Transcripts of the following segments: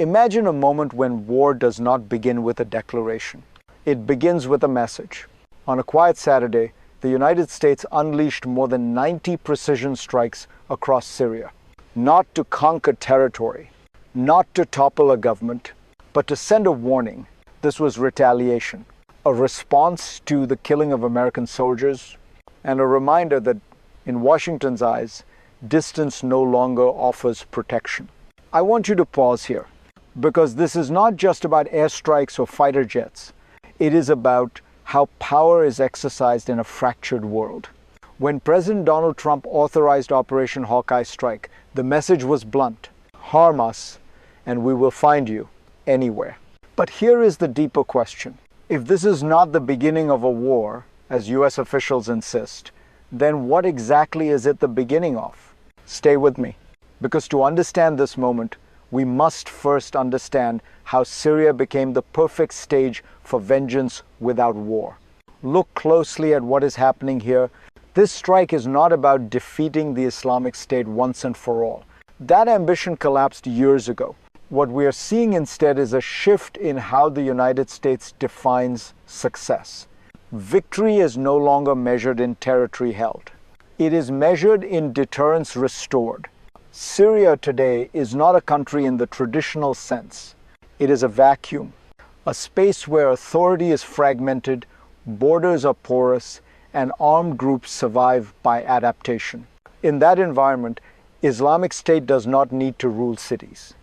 Imagine a moment when war does not begin with a declaration. It begins with a message. On a quiet Saturday, the United States unleashed more than 90 precision strikes across Syria, not to conquer territory, not to topple a government, but to send a warning. This was retaliation, a response to the killing of American soldiers, and a reminder that, in Washington's eyes, distance no longer offers protection. I want you to pause here, because this is not just about airstrikes or fighter jets. It is about how power is exercised in a fractured world. When President Donald Trump authorized Operation Hawkeye Strike, the message was blunt: harm us, and we will find you anywhere. But here is the deeper question. If this is not the beginning of a war, as US officials insist, then what exactly is it the beginning of? Stay with me, because to understand this moment, we must first understand how Syria became the perfect stage for vengeance without war. Look closely at what is happening here. This strike is not about defeating the Islamic State once and for all. That ambition collapsed years ago. What we are seeing instead is a shift in how the United States defines success. Victory is no longer measured in territory held. It is measured in deterrence restored. Syria today is not a country in the traditional sense. It is a vacuum, a space where authority is fragmented, borders are porous, and armed groups survive by adaptation. In that environment, Islamic State does not need to rule cities.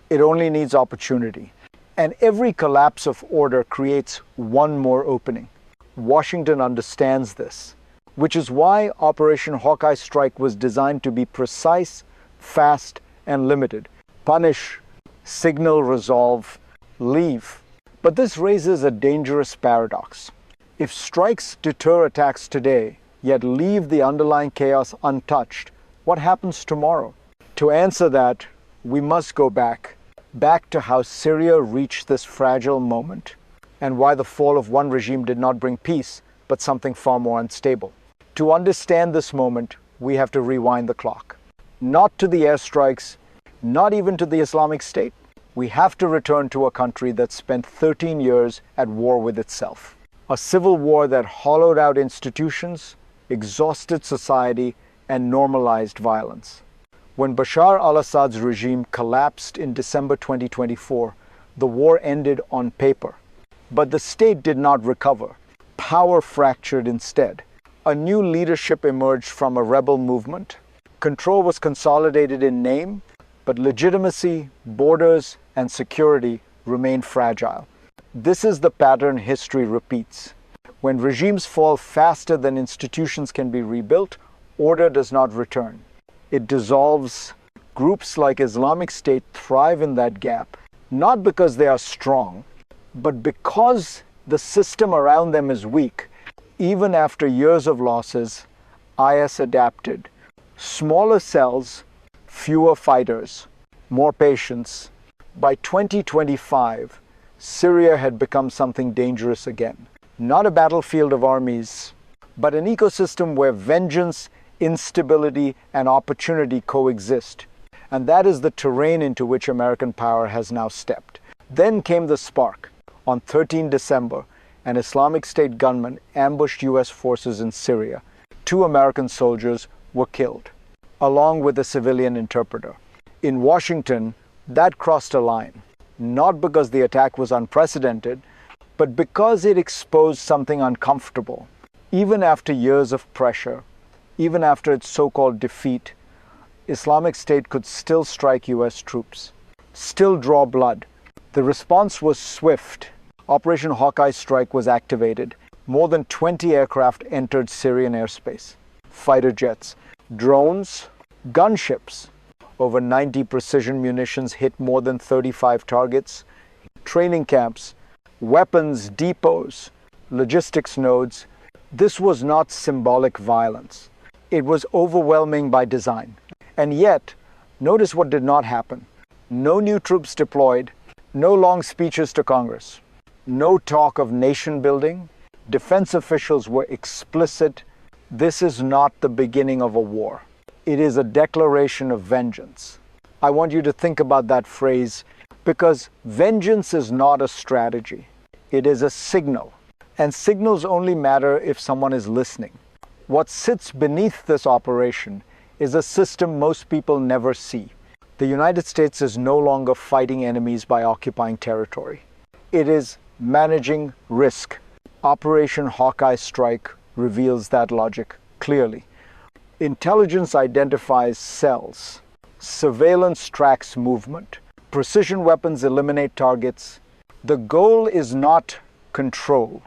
It only needs opportunity. And every collapse of order creates one more opening. Washington understands this, which is why Operation Hawkeye Strike was designed to be precise, fast, and limited. Punish, signal, resolve, leave. But this raises a dangerous paradox. If strikes deter attacks today, yet leave the underlying chaos untouched, what happens tomorrow? To answer that, we must go back to how Syria reached this fragile moment, and why the fall of one regime did not bring peace, but something far more unstable. To understand this moment, we have to rewind the clock. Not to the airstrikes, not even to the Islamic State. We have to return to a country that spent 13 years at war with itself. A civil war that hollowed out institutions, exhausted society, and normalized violence. When Bashar al-Assad's regime collapsed in December 2024, the war ended on paper. But the state did not recover. Power fractured instead. A new leadership emerged from a rebel movement. Control was consolidated in name, but legitimacy, borders, and security remained fragile. This is the pattern history repeats. When regimes fall faster than institutions can be rebuilt, order does not return. It dissolves. Groups like Islamic State thrive in that gap, not because they are strong, but because the system around them is weak. Even after years of losses, IS adapted. Smaller cells, fewer fighters, more patience. By 2025, Syria had become something dangerous again. Not a battlefield of armies, but an ecosystem where vengeance, instability, and opportunity coexist. And that is the terrain into which American power has now stepped. Then came the spark. On 13 December, an Islamic State gunman ambushed US forces in Syria. 2 American soldiers were killed, along with a civilian interpreter. In Washington, that crossed a line, not because the attack was unprecedented, but because it exposed something uncomfortable. Even after years of pressure, even after its so-called defeat, Islamic State could still strike US troops, still draw blood. The response was swift. Operation Hawkeye Strike was activated. More than 20 aircraft entered Syrian airspace. Fighter jets, drones, gunships. Over 90 precision munitions hit more than 35 targets. Training camps, weapons depots, logistics nodes. This was not symbolic violence. It was overwhelming by design. And yet, notice what did not happen. No new troops deployed, no long speeches to Congress, no talk of nation building. Defense officials were explicit. This is not the beginning of a war. It is a declaration of vengeance. I want you to think about that phrase, Because vengeance is not a strategy, it is a signal. And signals only matter if someone is listening. What sits beneath this operation is a system most people never see. The United States is no longer fighting enemies by occupying territory. It is managing risk. Operation Hawkeye Strike reveals that logic clearly. Intelligence identifies cells. Surveillance tracks movement. Precision weapons eliminate targets. The goal is not control.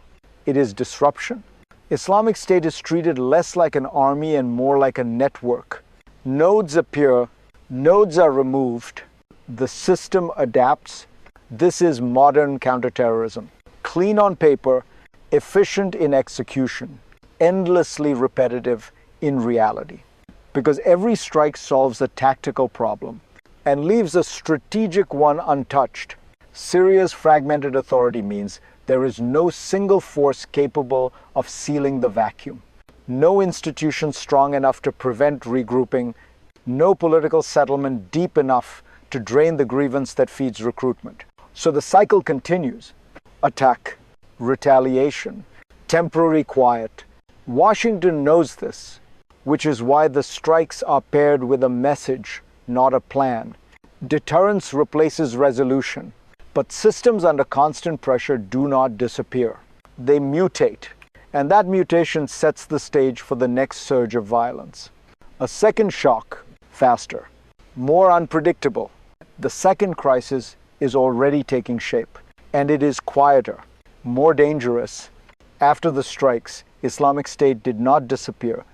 It is disruption. Islamic State is treated less like an army and more like a network. Nodes appear, nodes are removed, the system adapts. This is modern counterterrorism. Clean on paper, efficient in execution, endlessly repetitive in reality. Because every strike solves a tactical problem and leaves a strategic one untouched. Syria's fragmented authority means there is no single force capable of sealing the vacuum. No institution strong enough to prevent regrouping. No political settlement deep enough to drain the grievance that feeds recruitment. So the cycle continues. Attack, retaliation, temporary quiet. Washington knows this, which is why the strikes are paired with a message, not a plan. Deterrence replaces resolution. But systems under constant pressure do not disappear. They mutate, and that mutation sets the stage for the next surge of violence. A second shock, faster, more unpredictable. The second crisis is already taking shape, and it is quieter, more dangerous. After the strikes, Islamic State did not disappear.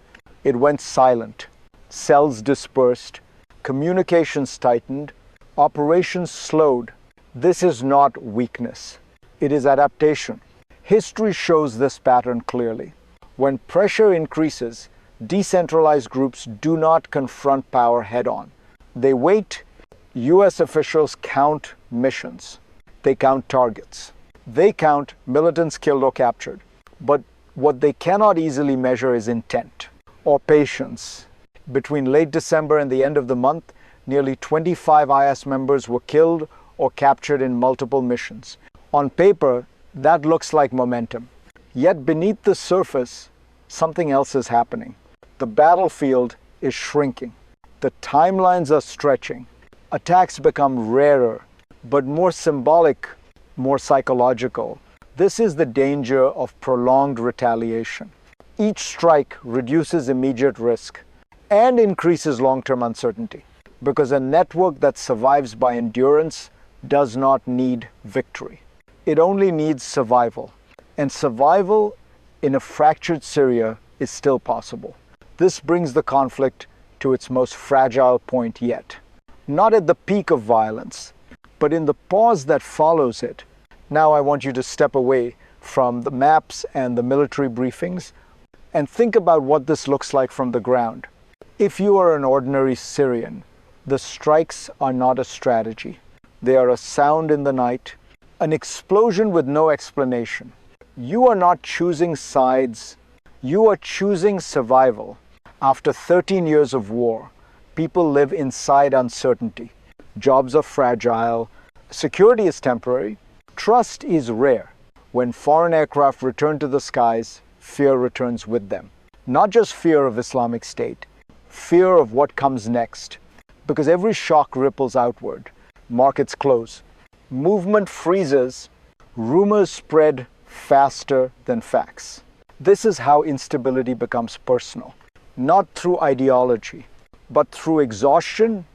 It went silent. Cells dispersed, communications tightened, operations slowed. This is not weakness. It is adaptation. History shows this pattern clearly. When pressure increases, decentralized groups do not confront power head-on. They wait. US officials count missions. They count targets. They count militants killed or captured. But what they cannot easily measure is intent or patience. Between late December and the end of the month, nearly 25 IS members were killed or captured in multiple missions. On paper, that looks like momentum. Yet beneath the surface, something else is happening. The battlefield is shrinking. The timelines are stretching. Attacks become rarer, but more symbolic, more psychological. This is the danger of prolonged retaliation. Each strike reduces immediate risk and increases long-term uncertainty, because a network that survives by endurance does not need victory. It only needs survival. And survival in a fractured Syria is still possible. This brings the conflict to its most fragile point yet. Not at the peak of violence, but in the pause that follows it. Now I want you to step away from the maps and the military briefings and think about what this looks like from the ground. If you are an ordinary Syrian, the strikes are not a strategy. They are a sound in the night, an explosion with no explanation. You are not choosing sides. You are choosing survival. After 13 years of war, people live inside uncertainty. Jobs are fragile. Security is temporary. Trust is rare. When foreign aircraft return to the skies, fear returns with them. Not just fear of Islamic State, fear of what comes next. Because every shock ripples outward. Markets close. Movement freezes. Rumors spread faster than facts. This is how instability becomes personal. Not through ideology, but through exhaustion.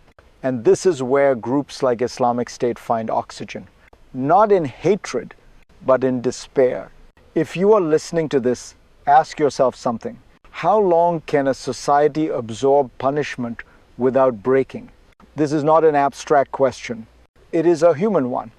And this is where groups like Islamic State find oxygen. Not in hatred, but in despair. If you are listening to this, ask yourself something. How long can a society absorb punishment without breaking? This is not an abstract question. It is a human one.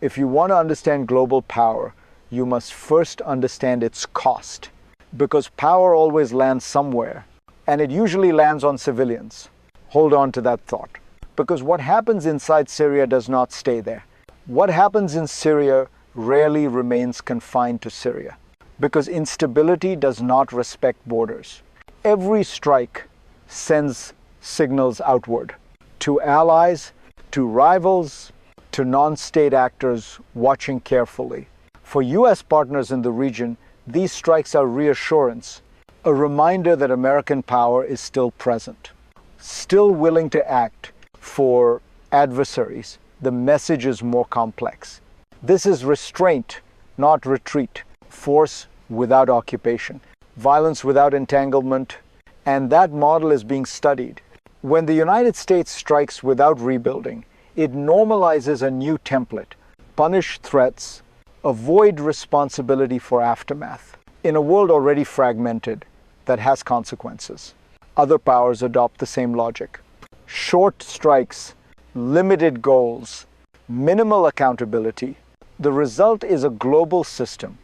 If you want to understand global power, you must first understand its cost. Because power always lands somewhere, and it usually lands on civilians. Hold on to that thought. Because what happens inside Syria does not stay there. What happens in Syria rarely remains confined to Syria. Because instability does not respect borders. Every strike sends signals outward. To allies, to rivals, to non-state actors watching carefully. For US partners in the region, these strikes are reassurance, a reminder that American power is still present, still willing to act for adversaries. The message is more complex. This is restraint, not retreat, force without occupation, violence without entanglement, and that model is being studied. When the United States strikes without rebuilding, it normalizes a new template: punish threats, avoid responsibility for aftermath. In a world already fragmented that has consequences, other powers adopt the same logic. Short strikes, limited goals, minimal accountability. The result is a global system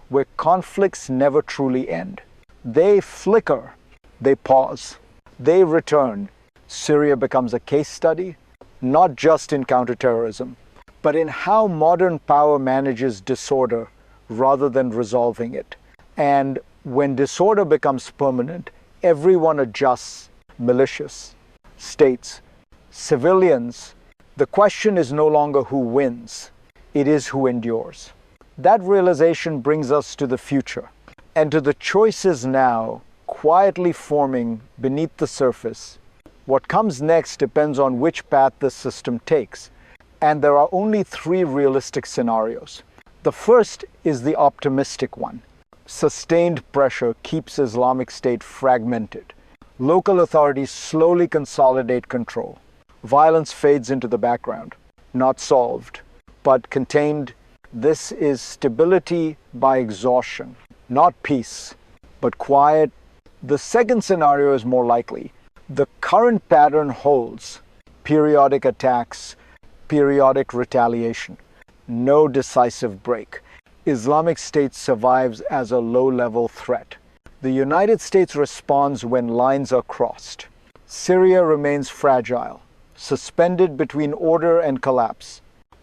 where conflicts never truly end. They flicker, they pause, they return. Syria becomes a case study, not just in counterterrorism, but in how modern power manages disorder rather than resolving it. And when disorder becomes permanent, everyone adjusts: militias, states, civilians. The question is no longer who wins, it is who endures. That realization brings us to the future and to the choices now quietly forming beneath the surface. What comes next depends on which path the system takes, and there are only three realistic scenarios. The first is the optimistic one. Sustained pressure keeps Islamic State fragmented. Local authorities slowly consolidate control. Violence fades into the background, not solved, but contained. This is stability by exhaustion, not peace, but quiet. The second scenario is more likely. The current pattern holds: periodic attacks, periodic retaliation, no decisive break. Islamic State survives as a low-level threat. The United States responds when lines are crossed. Syria remains fragile, suspended between order and collapse.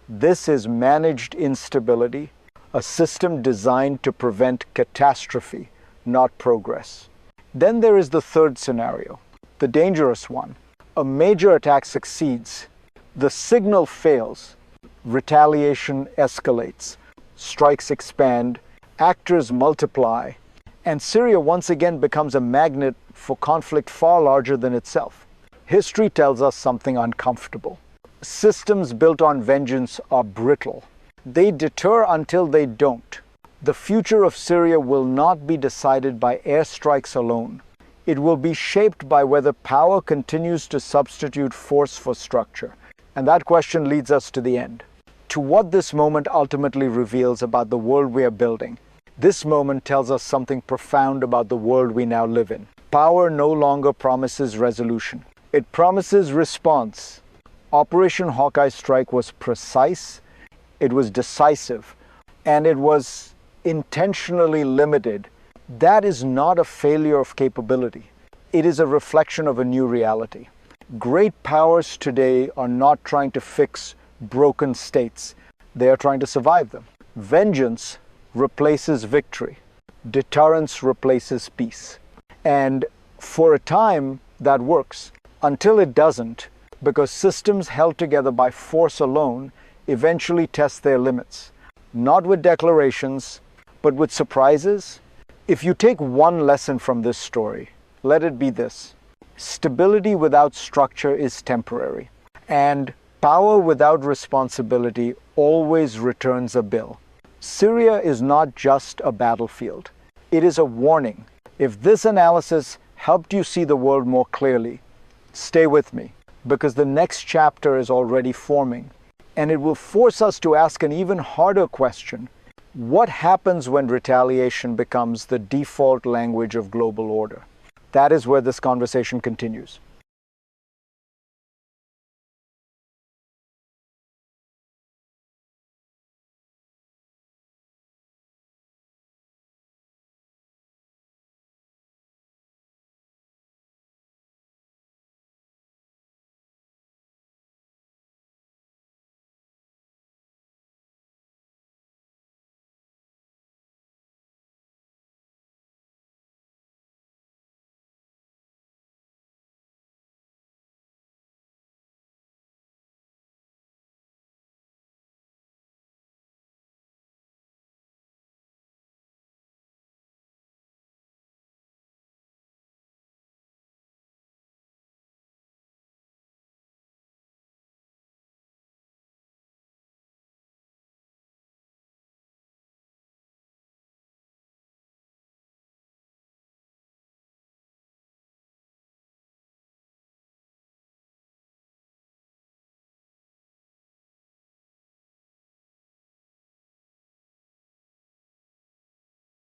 This is managed instability, a system designed to prevent catastrophe, not progress. Then there is the third scenario, the dangerous one. A major attack succeeds. The signal fails. Retaliation escalates. Strikes expand. Actors multiply. And Syria once again becomes a magnet for conflict far larger than itself. History tells us something uncomfortable. Systems built on vengeance are brittle. They deter until they don't. The future of Syria will not be decided by airstrikes alone. It will be shaped by whether power continues to substitute force for structure. And that question leads us to the end, to what this moment ultimately reveals about the world we are building. This moment tells us something profound about the world we now live in. Power no longer promises resolution. It promises response. Operation Hawkeye Strike was precise, it was decisive, and it was intentionally limited. That is not a failure of capability. It is a reflection of a new reality. Great powers today are not trying to fix broken states. They are trying to survive them. Vengeance replaces victory. Deterrence replaces peace. And for a time, that works. Until it doesn't, because systems held together by force alone eventually test their limits. Not with declarations, but with surprises. If you take one lesson from this story, let it be this: stability without structure is temporary, and power without responsibility always returns a bill. Syria is not just a battlefield. It is a warning. If this analysis helped you see the world more clearly, stay with me, because the next chapter is already forming, and it will force us to ask an even harder question. What happens when retaliation becomes the default language of global order? That is where this conversation continues.